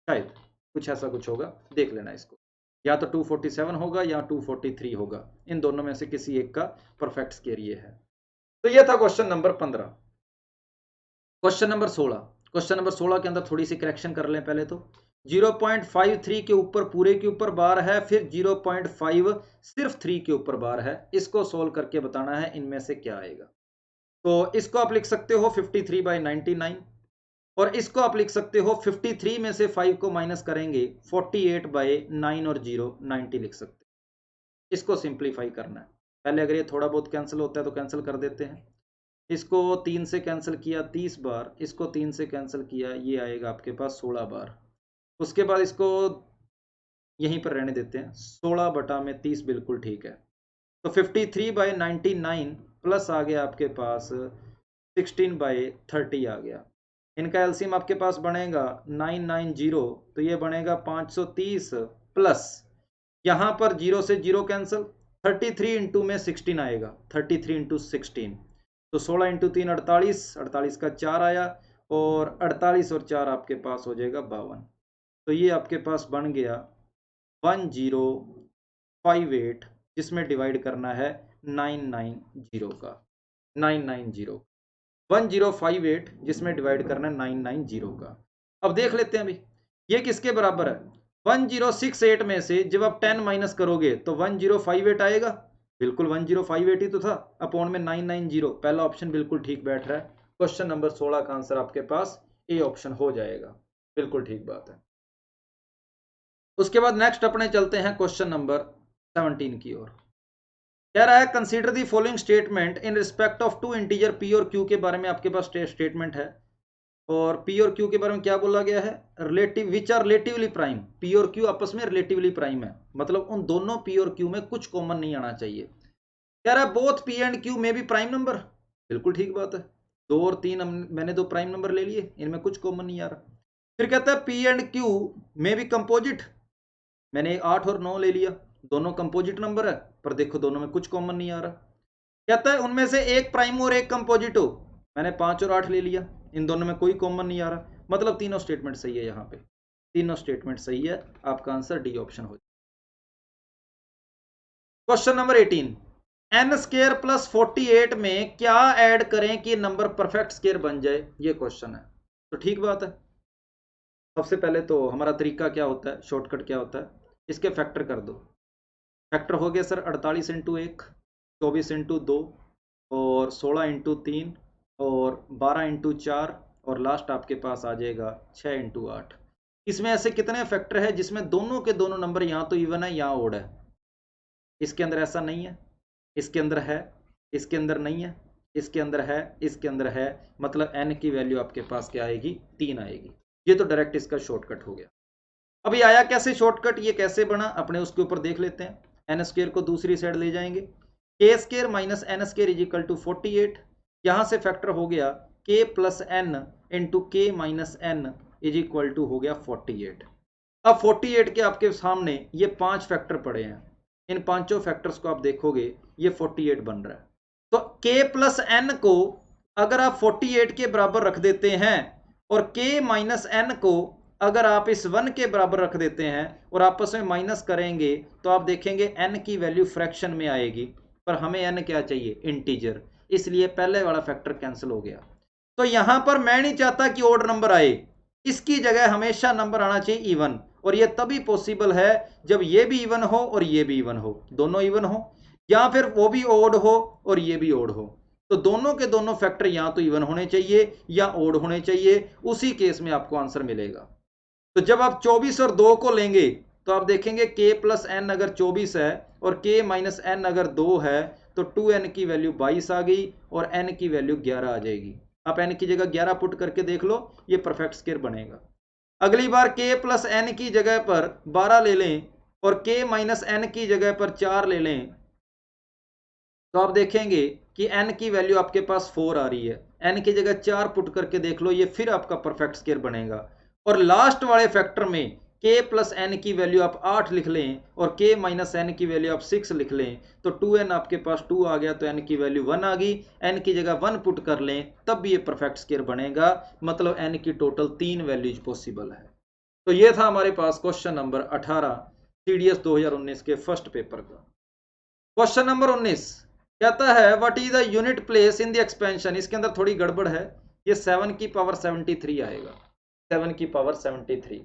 शायद कुछ ऐसा कुछ होगा, देख लेना इसको। या तो 247 होगा या 243 होगा, इन दोनों में से किसी एक का परफेक्ट स्क्वायर ये है। तो ये था question number 15। Question number 16, question number 16 के अंदर थोड़ी सी करेक्शन कर लें पहले तो। 0.53 के ऊपर पूरे के ऊपर बार है, फिर 0.5 सिर्फ 3 के ऊपर बार है, इसको सोल्व करके बताना है इनमें से क्या आएगा। तो इसको आप लिख सकते हो 53/99, और इसको आप लिख सकते हो 53 में से 5 को माइनस करेंगे 48/9 और 0 90 लिख सकते हैं। इसको सिंप्लीफाई करना है पहले, अगर ये थोड़ा बहुत कैंसिल होता है तो कैंसिल कर देते हैं। इसको 3 से कैंसिल किया 30 बार, इसको 3 से कैंसिल किया, ये आएगा आपके पास 16 बार। उसके बाद इसको यहीं पर रहने देते हैं, 16/30 बिल्कुल ठीक है। तो 53/99 प्लस आ गया आपके पास 16/30 आ गया। इनका एलसीएम आपके पास बनेगा 990, तो ये बनेगा 530 प्लस यहाँ पर 0 से 0 कैंसिल, 33 इंटू में 16 आएगा, 33 इंटू 16, तो 16 इंटू 3 48, 48 का 4 आया, और 48 और 4 आपके पास हो जाएगा 52। तो ये आपके पास बन गया 1058, जिसमें डिवाइड करना है 990 का, 990 1058 जिसमें डिवाइड करना है 990 का। अब देख लेते हैं अभी ये किसके बराबर है। 1068 में से जब आप 10 माइनस करोगे तो 1058 आएगा, बिल्कुल 1058 ही तो था, अपॉन में 990, पहला ऑप्शन बिल्कुल ठीक बैठ रहा है। क्वेश्चन नंबर 16 का आंसर आपके पास ए ऑप्शन हो जाएगा, बिल्कुल ठीक बात है। उसके बाद नेक्स्ट अपने चलते हैं क्वेश्चन नंबर 17 की ओर। कह रहा है consider the following statement in respect of two integer p और क्यू के बारे में आपके पास स्टेटमेंट है, और पी और क्यू के बारे में क्या बोला गया है, relative which are relatively prime, p और क्यू आपस में रिलेटिवली प्राइम है, मतलब उन दोनों पी और क्यू में कुछ कॉमन नहीं आना चाहिए। कह रहा है बोथ पी एंड क्यू में भी प्राइम नंबर, बिल्कुल ठीक बात है, 2 और 3 मैंने 2 प्राइम नंबर ले लिए, इनमें कुछ कॉमन नहीं आ रहा। फिर कहता है पी एंड क्यू में भी कंपोजिट, मैंने 8 और 9 ले लिया, दोनों कंपोजिट नंबर है, पर देखो दोनों में कुछ कॉमन नहीं आ रहा। कहता है उनमें से एक प्राइम और एक कंपोजिट हो, मैंने 5 और 8 ले लिया, इन दोनों में कोई कॉमन नहीं आ रहा, मतलब तीनों स्टेटमेंट सही है, यहाँ पे तीनों स्टेटमेंट सही है, आपका आंसर डी ऑप्शन हो जाए। Question number 18, n square plus 48 में क्या ऐड करें कि नंबर परफेक्ट स्क्वायर बन जाए, ये क्वेश्चन है। तो ठीक बात है, सबसे पहले तो हमारा तरीका क्या होता है, शॉर्टकट क्या होता है, इसके फैक्टर कर दो। फैक्टर हो गया सर 48 इंटू 1, 24 इंटू 2, और 16 इंटू 3, और 12 इंटू 4, और लास्ट आपके पास आ जाएगा 6 इंटू 8। इसमें ऐसे कितने फैक्टर है जिसमें दोनों के दोनों नंबर यहाँ तो इवन है यहाँ ओड है, इसके अंदर ऐसा नहीं है, इसके अंदर है, इसके अंदर नहीं है, इसके अंदर है, इसके अंदर है, मतलब n की वैल्यू आपके पास क्या आएगी, 3 आएगी। ये तो डायरेक्ट इसका शॉर्टकट हो गया। अभी आया कैसे शॉर्टकट, ये कैसे बना अपने उसके ऊपर देख लेते हैं। एन स्क्वायर को दूसरी साइड ले जाएंगे, के square minus N square is equal to 48, यहां से फैक्टर हो गया के प्लस एन इंटू के minus N is equal to हो गया 48। अब 48 के आपके सामने ये 5 फैक्टर पड़े हैं, इन पांचों फैक्टर्स को आप देखोगे ये 48 बन रहा है। तो के प्लस एन को अगर आप 48 के बराबर रख देते हैं, और के माइनस एन को अगर आप इस 1 के बराबर रख देते हैं और आपस में माइनस करेंगे, तो आप देखेंगे n की वैल्यू फ्रैक्शन में आएगी, पर हमें n क्या चाहिए, इंटीजर, इसलिए पहले वाला फैक्टर कैंसिल हो गया। तो यहां पर मैं नहीं चाहता कि ऑड नंबर आए, इसकी जगह हमेशा नंबर आना चाहिए इवन, और ये तभी पॉसिबल है जब ये भी इवन हो और ये भी इवन हो, दोनों इवन हो, या फिर वो भी ऑड हो और ये भी ऑड हो। तो दोनों के दोनों फैक्टर या तो इवन होने चाहिए या ऑड होने चाहिए, उसी केस में आपको आंसर मिलेगा। तो जब आप 24 और 2 को लेंगे तो आप देखेंगे k प्लस एन अगर 24 है और k माइनस एन अगर 2 है, तो 2n की वैल्यू 22 आ गई और n की वैल्यू 11 आ जाएगी। आप n की जगह 11 पुट करके देख लो, ये परफेक्ट स्क्वायर बनेगा। अगली बार k प्लस n की जगह पर 12 ले लें और k माइनस n की जगह पर 4 ले लें, तो आप देखेंगे कि n की वैल्यू आपके पास 4 आ रही है। n की जगह 4 पुट करके देख लो, ये फिर आपका परफेक्ट स्क्वायर बनेगा। और लास्ट वाले फैक्टर में k प्लस n की वैल्यू आप 8 लिख लें और k माइनस n की वैल्यू आप 6 लिख लें, तो 2n आपके पास 2 आ गया, तो n की वैल्यू 1 आ गई। n की जगह 1 पुट कर लें, तब भी ये परफेक्ट स्क्वायर बनेगा, मतलब n की टोटल 3 वैल्यूज पॉसिबल है। तो ये था हमारे पास क्वेश्चन नंबर 18 सीडीएस 2019 के फर्स्ट पेपर का। क्वेश्चन नंबर 19 कहता है what is the unit place in the expansion. इसके अंदर थोड़ी गड़बड़ है, ये 7 की पावर 73 आएगा, 7 की पावर 73।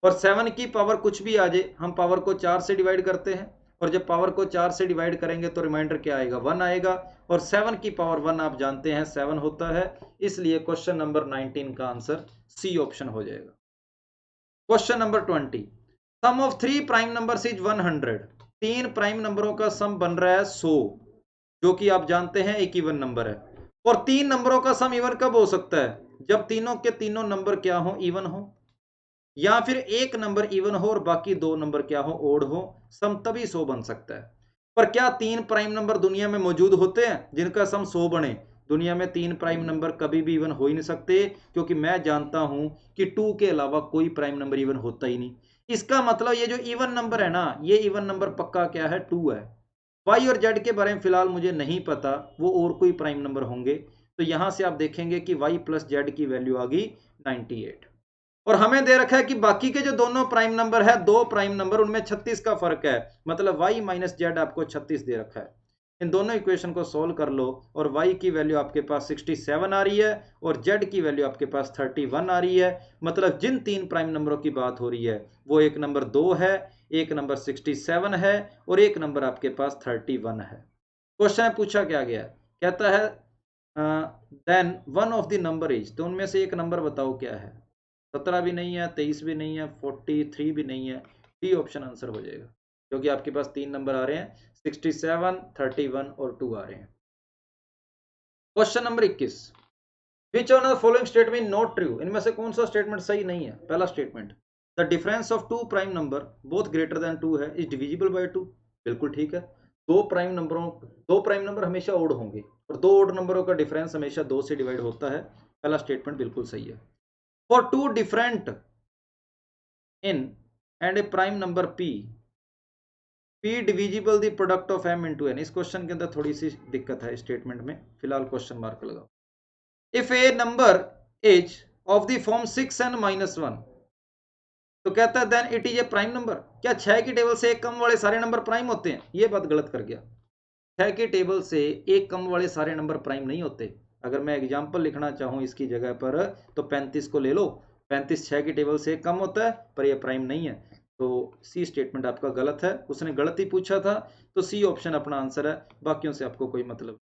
और 7 की पावर कुछ भी आ जाए, हम पावर को 4 से डिवाइड करते हैं, और जब पावर को 4 से डिवाइड करेंगे तो रिमाइंडर क्या आएगा, 1 आएगा। और 7 की पावर 1 आप जानते हैं 7 होता है, इसलिए क्वेश्चन नंबर 19 का आंसर सी ऑप्शन हो जाएगा। Question number 20 sum of 3 prime numbers is 100। 3 prime नंबरों का सम बन रहा है 100, जो कि आप जानते हैं एक इवन नंबर है। और 3 नंबरों का सम इवन कब हो सकता है, जब तीनों के तीनों नंबर क्या हो, इवन हो, या फिर एक नंबर इवन हो और बाकी 2 नंबर क्या हो, ओड हो, सम तभी 100 बन सकता है। पर क्या 3 प्राइम नंबर दुनिया में मौजूद होते हैं जिनका सम 100 बने? दुनिया में 3 प्राइम नंबर कभी भी इवन हो ही नहीं सकते, क्योंकि मैं जानता हूं कि 2 के अलावा कोई प्राइम नंबर इवन होता ही नहीं। इसका मतलब ये जो इवन नंबर है ना, ये इवन नंबर पक्का क्या है, 2 है। वाई और जेड के बारे में फिलहाल मुझे नहीं पता, वो और कोई प्राइम नंबर होंगे। तो यहां से आप देखेंगे कि वाई प्लस जेड की वैल्यू आ गई 98। और हमें दे रखा है कि बाकी के जो दोनों प्राइम नंबर है, 2 प्राइम नंबर, उनमें 36 का फर्क है, मतलब y माइनस जेड आपको 36 दे रखा है। इन दोनों इक्वेशन को सोल्व कर लो और y की वैल्यू आपके पास 67 आ रही है और z की वैल्यू आपके पास 31 आ रही है। मतलब जिन 3 प्राइम नंबरों की बात हो रही है, वो एक नंबर 2 है, एक नंबर 67 है और एक नंबर आपके पास 31 है। क्वेश्चन में पूछा क्या गया, कहता है then one of the number is, तो उनमें से एक नंबर बताओ क्या है। 17 भी नहीं है, 23 भी नहीं है, 43 भी नहीं है, डी ऑप्शन आंसर हो जाएगा, क्योंकि आपके पास 3 नंबर आ रहे हैं, 67, 31 और 2 आ रहे हैं। Question number 21 which one of the following statement not true. इनमें से कौन सा स्टेटमेंट सही नहीं है। पहला statement, the difference of 2 prime number both greater than 2 है इज डिविजिबल बाय 2। बिल्कुल ठीक है, दो प्राइम नंबर हमेशा ओड होंगे और 2 ओड नंबरों का डिफरेंस हमेशा 2 से डिवाइड होता है। पहला स्टेटमेंट बिल्कुल सही है। For 2 different in and a prime number p divisible the product of m into n। इस क्वेश्चन के अंदर थोड़ी सी दिक्कत है स्टेटमेंट में, फिलहाल क्वेश्चन मार्क लगाओ। If a number is of the form 6n minus 1, तो कहता है then it is a prime number. क्या 6 की टेबल से एक कम वाले सारे नंबर प्राइम होते हैं? ये बात गलत कर गया। 6 की टेबल से एक कम वाले सारे नंबर प्राइम नहीं होते। अगर मैं एग्जाम्पल लिखना चाहूं इसकी जगह पर, तो 35 को ले लो, 35 6 की टेबल से कम होता है, पर यह प्राइम नहीं है। तो सी स्टेटमेंट आपका गलत है, उसने गलत ही पूछा था, तो सी ऑप्शन अपना आंसर है, बाकियों से आपको कोई मतलब।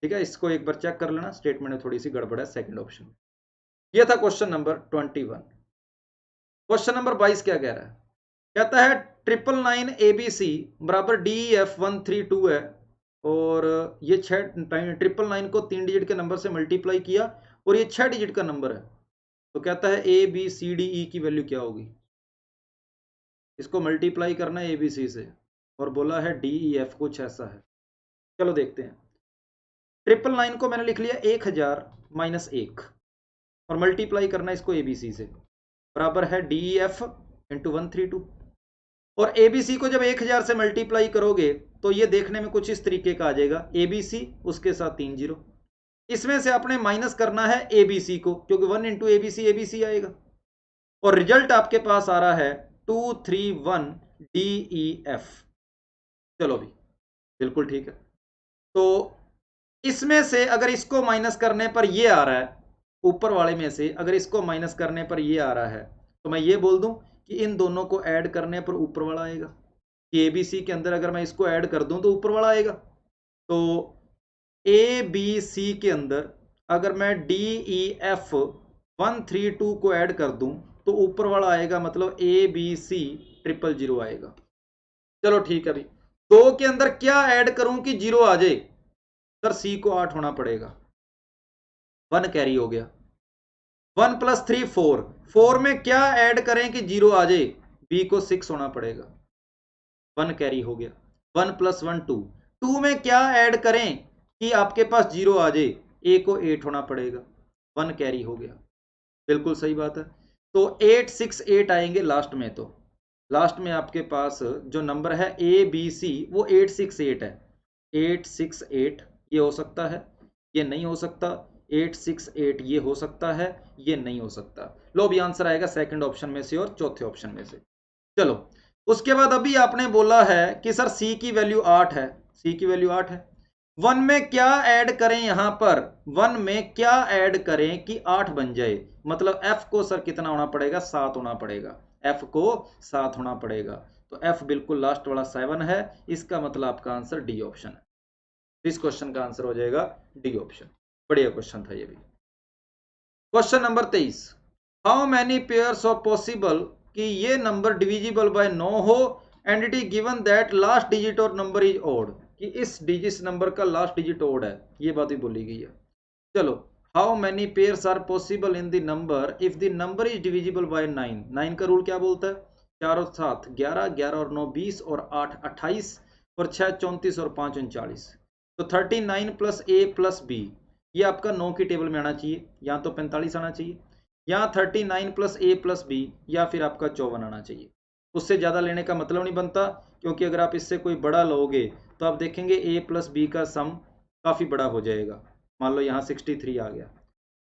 ठीक है, इसको एक बार चेक कर लेना, स्टेटमेंट में थोड़ी सी गड़बड़ है सेकंड ऑप्शन। यह था क्वेश्चन नंबर 21। क्वेश्चन नंबर 22 क्या कह रहा है, कहता है 999 ABC बराबर DEF132 है, और ये 999 को 3 डिजिट के नंबर से मल्टीप्लाई किया और ये 6 डिजिट का नंबर है। तो कहता है ABCDE की वैल्यू क्या होगी। इसको मल्टीप्लाई करना है ABC से और बोला है DEF कुछ ऐसा है। चलो देखते हैं। 999 को मैंने लिख लिया 1000 माइनस 1 और मल्टीप्लाई करना इसको ABC से, बराबर है DEF इंटू 132। और ABC को जब 1000 से मल्टीप्लाई करोगे तो ये देखने में कुछ इस तरीके का आ जाएगा, ABC उसके साथ 3 जीरो। इसमें से आपने माइनस करना है ABC को, क्योंकि 1 इंटू ABC आएगा, और रिजल्ट आपके पास आ रहा है 231 DEF। चलो भी बिल्कुल ठीक है। तो इसमें से अगर इसको माइनस करने पर ये आ रहा है, ऊपर वाले में से अगर इसको माइनस करने पर ये आ रहा है, तो मैं ये बोल दूं कि इन दोनों को ऐड करने पर ऊपर वाला आएगा, कि ABC के अंदर अगर मैं इसको ऐड कर दूं तो ऊपर वाला आएगा। तो ABC के अंदर अगर मैं DEF 132 को ऐड कर दूं तो ऊपर वाला आएगा, मतलब ABC 000 आएगा। चलो ठीक है, अभी 2 के अंदर क्या ऐड करूं कि 0 आ जाए। सर C को 8 होना पड़ेगा, 1 कैरी हो गया। 1 + 3 4, 4 में क्या ऐड करें कि 0 आ जाए, बी को 6 होना पड़ेगा, 1 कैरी हो गया। 1 + 1 2, 2 में क्या ऐड करें कि आपके पास 0 आ जाए, ए को 8 होना पड़ेगा, 1 कैरी हो गया। बिल्कुल सही बात है। तो 8 6 8 आएंगे लास्ट में, तो लास्ट में आपके पास जो नंबर है ए बी सी वो 8 6 8 है। 8 6 8 ये हो सकता है, ये नहीं हो सकता। 8 6 8 ये हो सकता है, ये नहीं हो सकता। लो भी आंसर आएगा सेकंड ऑप्शन में से और चौथे ऑप्शन में से। चलो उसके बाद अभी आपने बोला है कि सर सी की वैल्यू 8 है, सी की वैल्यू 8 है। 1 में क्या ऐड करें, यहां पर 1 में क्या ऐड करें कि 8 बन जाए, मतलब एफ को सर कितना होना पड़ेगा, 7 होना पड़ेगा, एफ को 7 होना पड़ेगा। तो एफ बिल्कुल लास्ट वाला 7 है, इसका मतलब आपका आंसर डी ऑप्शन है। इस क्वेश्चन का आंसर हो जाएगा डी ऑप्शन। बढ़िया क्वेश्चन था ये भी। Question number 23, how many pairs of possible कि ये नंबर डिविजिबल बाय 9 हो and it is given that last digit और नंबर इज ओड, कि इस डिजिट नंबर का लास्ट डिजिट ओड है, ये बात ही बोली गई है। चलो, how many pairs are possible in the number if the number is divisible by 9। 9 का रूल क्या बोलता है, 4 और 7 11, 11 और 9 20 और 8 28 और 6 34 और 5 39। तो 39 + a + b, ये आपका 9 की टेबल में आना चाहिए, या तो 45 आना चाहिए, या 39 + a + b, या फिर आपका 54 आना चाहिए। उससे ज़्यादा लेने का मतलब नहीं बनता, क्योंकि अगर आप इससे कोई बड़ा लोगे तो आप देखेंगे a + b का सम काफ़ी बड़ा हो जाएगा। मान लो यहाँ 63 आ गया,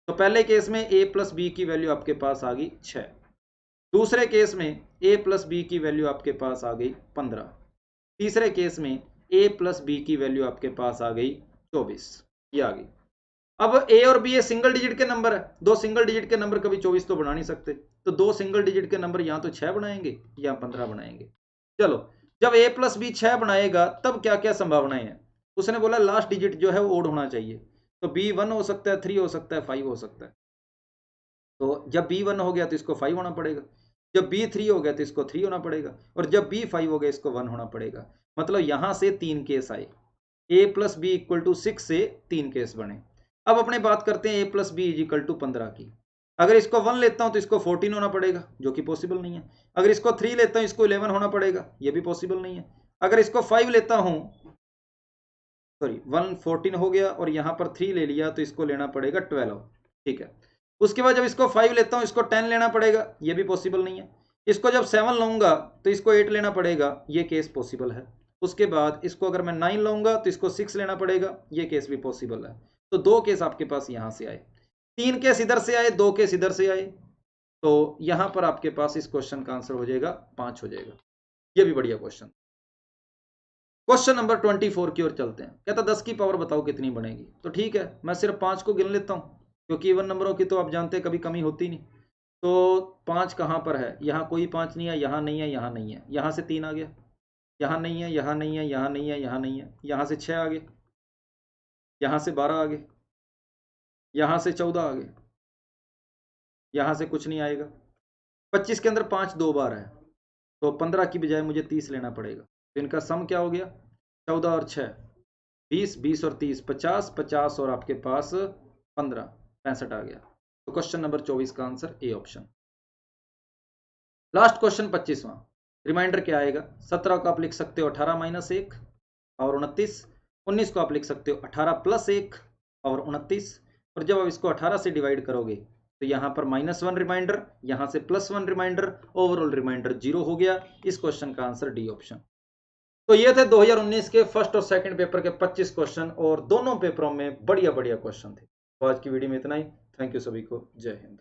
तो पहले केस में a + b की वैल्यू आपके पास आ गई 6, दूसरे केस में a + b की वैल्यू आपके पास आ गई 15, तीसरे केस में a + b की वैल्यू आपके पास आ गई 24, ये आ गई। अब a और b ये सिंगल डिजिट के नंबर है, दो सिंगल डिजिट के नंबर कभी 24 तो बना नहीं सकते, तो दो सिंगल डिजिट के नंबर या तो 6 बनाएंगे या 15 बनाएंगे। चलो, जब a + b 6 बनाएगा तब क्या क्या संभावनाएं हैं, उसने बोला लास्ट डिजिट जो है वो ओड होना चाहिए, तो b 1 हो सकता है, 3 हो सकता है, 5 हो सकता है। तो जब b 1 हो गया तो इसको 5 होना पड़ेगा, जब b 3 हो गया तो इसको 3 होना पड़ेगा, और जब b 5 हो गया इसको 1 होना पड़ेगा। मतलब यहां से 3 केस आए, a + b = 6 से 3 केस बने। अब अपने बात करते हैं a + b = 15 की। अगर इसको 1 लेता हूं तो इसको 14 होना पड़ेगा, जो कि पॉसिबल नहीं है। अगर इसको 3 लेता हूं इसको 11 होना पड़ेगा, ये भी पॉसिबल नहीं है। अगर इसको 5 लेता हूं, सॉरी 1 14 हो गया, और यहां पर 3 ले लिया तो इसको लेना पड़ेगा 12, ठीक है। उसके बाद जब इसको 5 लेता हूं इसको 10 लेना पड़ेगा, ये भी पॉसिबल नहीं है। इसको जब 7 लूंगा तो इसको 8 लेना पड़ेगा, ये केस पॉसिबल है। उसके बाद इसको अगर मैं 9 लूंगा तो इसको 6 लेना पड़ेगा, ये केस भी पॉसिबल है। तो दो केस आपके पास यहां से आए, 3 केस इधर से आए, 2 केस इधर से आए, तो यहां पर आपके पास इस क्वेश्चन का आंसर हो जाएगा 5 हो जाएगा। ये भी बढ़िया क्वेश्चन। क्वेश्चन नंबर 24 की ओर चलते हैं। कहता 10 की पावर बताओ कितनी बनेगी। तो ठीक है, मैं सिर्फ 5 को गिन लेता हूँ, क्योंकि इवन नंबरों की तो आप जानते हैं कभी कमी होती नहीं। तो 5 कहाँ पर है, यहाँ कोई 5 नहीं है, यहाँ नहीं है, यहाँ नहीं है, यहाँ से 3 आ गया, यहाँ नहीं है, यहाँ नहीं है, यहाँ नहीं है, यहाँ नहीं है, यहाँ से 6 आ गए, यहाँ से 12 आ गए, यहाँ से 14 आ गए, यहाँ से कुछ नहीं आएगा। 25 के अंदर 5 2 बार है, तो 15 की बजाय मुझे 30 लेना पड़ेगा। तो इनका सम क्या हो गया, 14 और 6 20, 20 और 30 50, 50 और आपके पास 15 65 आ गया। तो क्वेश्चन नंबर 24 का answer A option. Last question 25वां। रिमाइंडर क्या आएगा, 17 को आप लिख सकते हो 18 - 1 और 29, 19 को आप लिख सकते हो 18 + 1 और 29, और जब आप इसको 18 से डिवाइड करोगे तो यहाँ पर -1 रिमाइंडर, यहाँ से +1 रिमाइंडर, ओवरऑल रिमाइंडर 0 हो गया। इस क्वेश्चन का आंसर डी ऑप्शन। तो ये थे 2019 के फर्स्ट और सेकंड पेपर के 25 क्वेश्चन, और दोनों पेपरों में बढ़िया बढ़िया क्वेश्चन थे। तो आज की वीडियो में इतना ही। थैंक यू सभी को, जय हिंद।